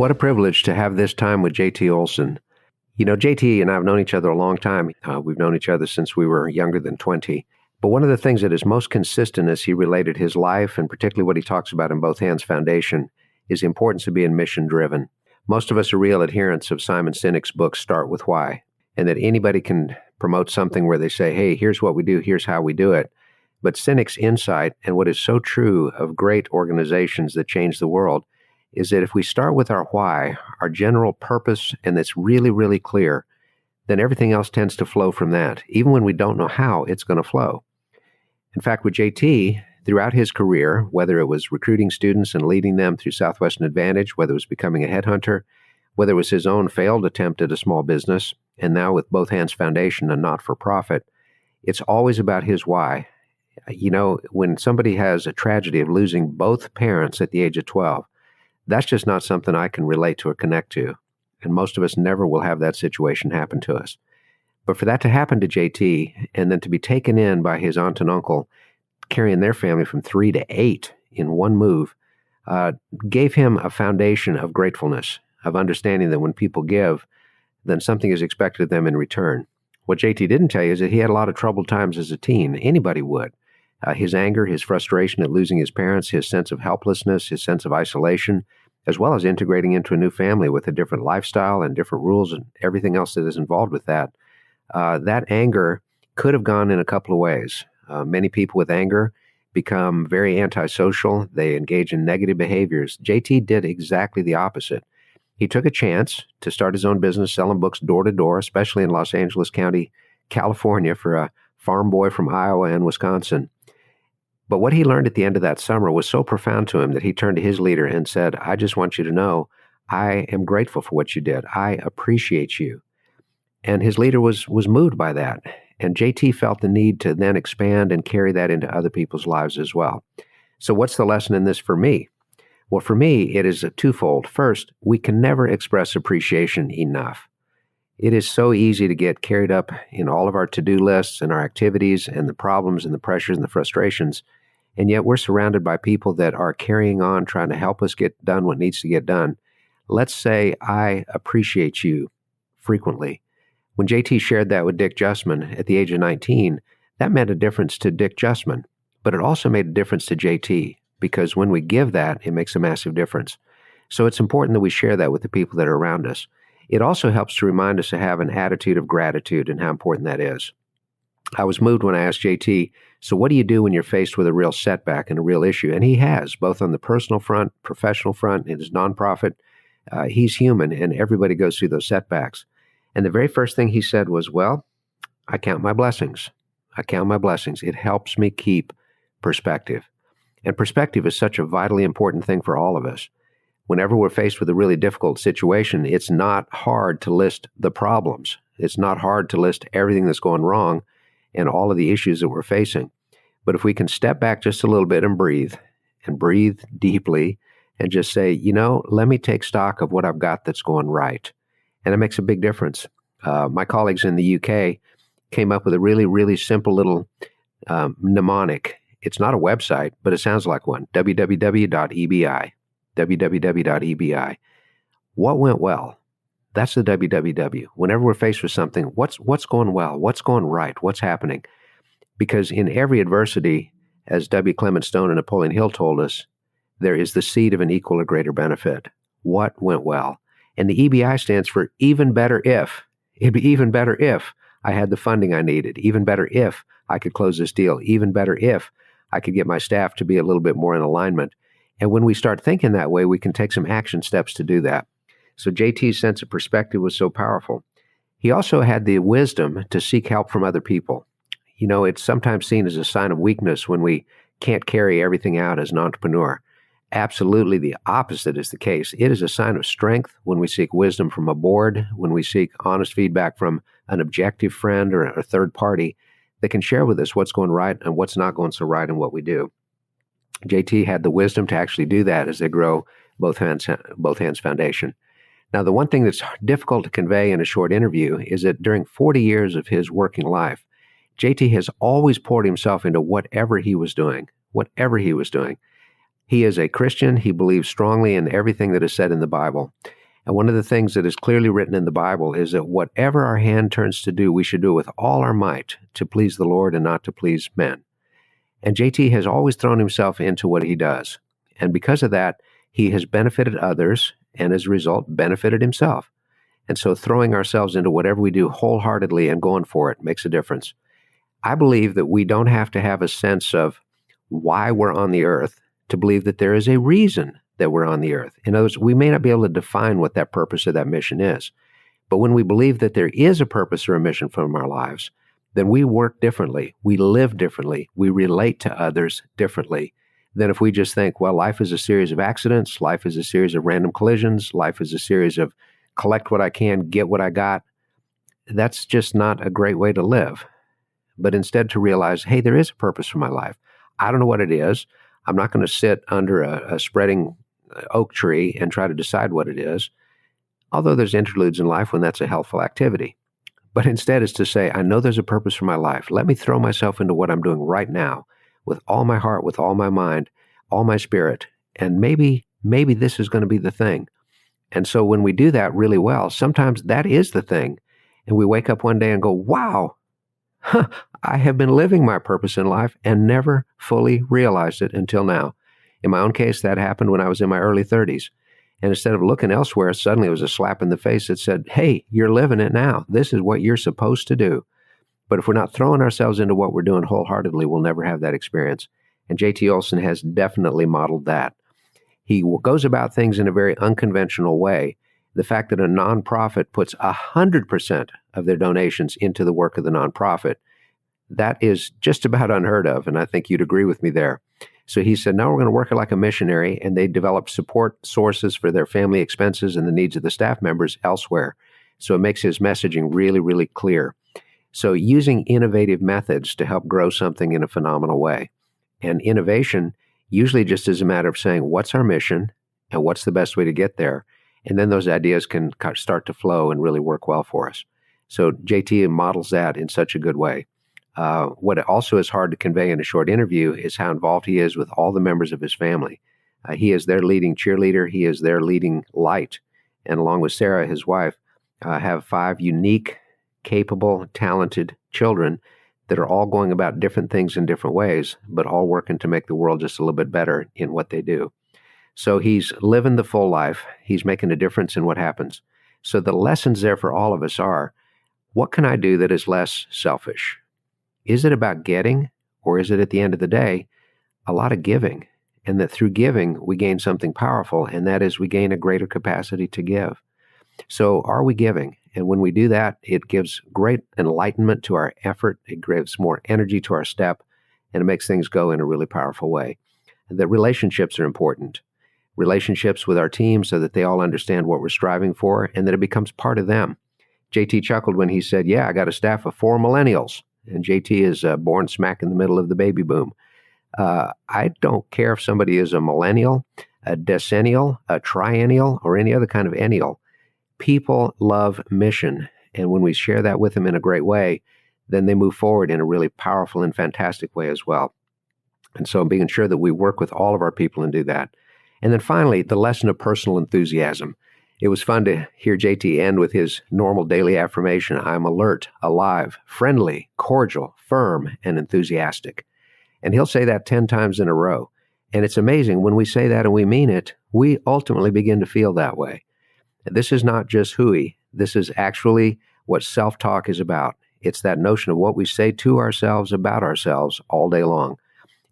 What a privilege to have this time with JT Olson. You know, JT and I have known each other a long time. We've known each other since we were younger than 20. But one of the things that is most consistent as he related his life, and particularly what he talks about in Both Hands Foundation, is the importance of being mission-driven. Most of us are real adherents of Simon Sinek's book, Start With Why, and that anybody can promote something where they say, hey, here's what we do, here's how we do it. But Sinek's insight, and what is so true of great organizations that change the world, is that if we start with our why, our general purpose, and it's really, really clear, then everything else tends to flow from that, even when we don't know how it's going to flow. In fact, with JT, throughout his career, whether it was recruiting students and leading them through Southwestern Advantage, whether it was becoming a headhunter, whether it was his own failed attempt at a small business, and now with Both Hands Foundation, a not-for-profit, it's always about his why. You know, when somebody has a tragedy of losing both parents at the age of 12, that's just not something I can relate to or connect to. And most of us never will have that situation happen to us. But for that to happen to JT, and then to be taken in by his aunt and uncle, carrying their family from 3 to 8 in one move, gave him a foundation of gratefulness, of understanding that when people give, then something is expected of them in return. What JT didn't tell you is that he had a lot of troubled times as a teen. Anybody would. His anger, his frustration at losing his parents, his sense of helplessness, his sense of isolation, as well as integrating into a new family with a different lifestyle and different rules and everything else that is involved with that. That anger could have gone in a couple of ways. Many people with anger become very antisocial. They engage in negative behaviors. JT did exactly the opposite. He took a chance to start his own business selling books door to door, especially in Los Angeles County, California, for a farm boy from Iowa and Wisconsin. But what he learned at the end of that summer was so profound to him that he turned to his leader and said, I just want you to know I am grateful for what you did. I appreciate you. And his leader was moved by that. And JT felt the need to then expand and carry that into other people's lives as well. So what's the lesson in this for me? Well, for me, it is a twofold. First, we can never express appreciation enough. It is so easy to get carried up in all of our to-do lists and our activities and the problems and the pressures and the frustrations. And yet we're surrounded by people that are carrying on, trying to help us get done what needs to get done. Let's say I appreciate you frequently. When JT shared that with Dick Justman at the age of 19, that meant a difference to Dick Justman, but it also made a difference to JT, because when we give that, it makes a massive difference. So it's important that we share that with the people that are around us. It also helps to remind us to have an attitude of gratitude and how important that is. I was moved when I asked JT, so what do you do when you're faced with a real setback and a real issue? And he has, both on the personal front, professional front, in his nonprofit. He's human, and everybody goes through those setbacks. And the very first thing he said was, well, I count my blessings. I count my blessings. It helps me keep perspective. And perspective is such a vitally important thing for all of us. Whenever we're faced with a really difficult situation, it's not hard to list the problems. It's not hard to list everything that's going wrong and all of the issues that we're facing. But if we can step back just a little bit and breathe deeply and just say, you know, let me take stock of what I've got that's going right. And it makes a big difference. My colleagues in the UK came up with a really, really simple little mnemonic. It's not a website, but it sounds like one, www.ebi. www.ebi. What went well? That's the www. Whenever we're faced with something, what's going well? What's going right? What's happening? Because in every adversity, as W. Clement Stone and Napoleon Hill told us, there is the seed of an equal or greater benefit. What went well? And the EBI stands for even better if. It'd be even better if I had the funding I needed. Even better if I could close this deal. Even better if I could get my staff to be a little bit more in alignment. And when we start thinking that way, we can take some action steps to do that. So JT's sense of perspective was so powerful. He also had the wisdom to seek help from other people. You know, it's sometimes seen as a sign of weakness when we can't carry everything out as an entrepreneur. Absolutely the opposite is the case. It is a sign of strength when we seek wisdom from a board, when we seek honest feedback from an objective friend or a third party that can share with us what's going right and what's not going so right in what we do. JT had the wisdom to actually do that as they grow Both Hands Foundation. Now, the one thing that's difficult to convey in a short interview is that during 40 years of his working life, JT has always poured himself into whatever he was doing. He is a Christian. He believes strongly in everything that is said in the Bible. And one of the things that is clearly written in the Bible is that whatever our hand turns to do, we should do it with all our might to please the Lord and not to please men. And JT has always thrown himself into what he does. And because of that, he has benefited others and as a result benefited himself. And so throwing ourselves into whatever we do wholeheartedly and going for it makes a difference. I believe that we don't have to have a sense of why we're on the earth to believe that there is a reason that we're on the earth. In other words, we may not be able to define what that purpose or that mission is. But when we believe that there is a purpose or a mission from our lives, then we work differently, we live differently, we relate to others differently than if we just think, well, life is a series of accidents, life is a series of random collisions, life is a series of collect what I can, get what I got. That's just not a great way to live. But instead to realize, hey, there is a purpose for my life. I don't know what it is. I'm not going to sit under a spreading oak tree and try to decide what it is, although there's interludes in life when that's a helpful activity. But instead is to say, I know there's a purpose for my life. Let me throw myself into what I'm doing right now with all my heart, with all my mind, all my spirit. And maybe this is going to be the thing. And so when we do that really well, sometimes that is the thing. And we wake up one day and go, wow, I have been living my purpose in life and never fully realized it until now. In my own case, that happened when I was in my early 30s. And instead of looking elsewhere, suddenly it was a slap in the face that said, hey, you're living it now. This is what you're supposed to do. But if we're not throwing ourselves into what we're doing wholeheartedly, we'll never have that experience. And J.T. Olson has definitely modeled that. He goes about things in a very unconventional way. The fact that a nonprofit puts 100% of their donations into the work of the nonprofit, that is just about unheard of. And I think you'd agree with me there. So he said, now we're going to work like a missionary, and they developed support sources for their family expenses and the needs of the staff members elsewhere. So it makes his messaging really, really clear. So using innovative methods to help grow something in a phenomenal way. And innovation usually just is a matter of saying, what's our mission and what's the best way to get there? And then those ideas can start to flow and really work well for us. So JT models that in such a good way. What also is hard to convey in a short interview is how involved he is with all the members of his family. He is their leading cheerleader. He is their leading light. And along with Sarah, his wife, have 5 unique, capable, talented children that are all going about different things in different ways, but all working to make the world just a little bit better in what they do. So he's living the full life. He's making a difference in what happens. So the lessons there for all of us are, what can I do that is less selfish? Is it about getting, or is it at the end of the day, a lot of giving? And that through giving, we gain something powerful, and that is we gain a greater capacity to give. So are we giving? And when we do that, it gives great enlightenment to our effort. It gives more energy to our step, and it makes things go in a really powerful way. The relationships are important. Relationships with our team so that they all understand what we're striving for and that it becomes part of them. JT chuckled when he said, yeah, I got a staff of 4 millennials. And JT is born smack in the middle of the baby boom. I don't care if somebody is a millennial, a decennial, a triennial, or any other kind of ennial. People love mission. And when we share that with them in a great way, then they move forward in a really powerful and fantastic way as well. And so being sure that we work with all of our people and do that. And then finally, the lesson of personal enthusiasm. It was fun to hear JT end with his normal daily affirmation, I'm alert, alive, friendly, cordial, firm, and enthusiastic. And he'll say that 10 times in a row. And it's amazing, when we say that and we mean it, we ultimately begin to feel that way. This is not just hooey. This is actually what self-talk is about. It's that notion of what we say to ourselves about ourselves all day long.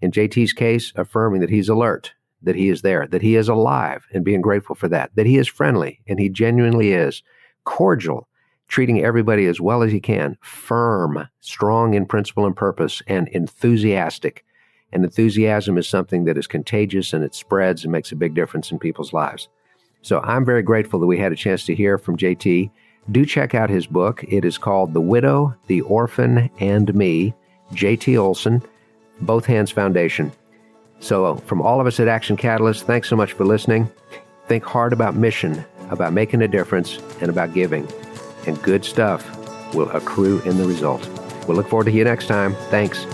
In JT's case, affirming that he's alert, that he is there, that he is alive, and being grateful for that he is friendly, and he genuinely is, cordial, treating everybody as well as he can, firm, strong in principle and purpose, and enthusiastic. And enthusiasm is something that is contagious, and it spreads and makes a big difference in people's lives. So I'm very grateful that we had a chance to hear from JT. Do check out his book. It is called The Widow, the Orphan, and Me, JT Olson, Both Hands Foundation. So from all of us at Action Catalyst, thanks so much for listening. Think hard about mission, about making a difference, and about giving. And good stuff will accrue in the result. We'll look forward to you next time. Thanks.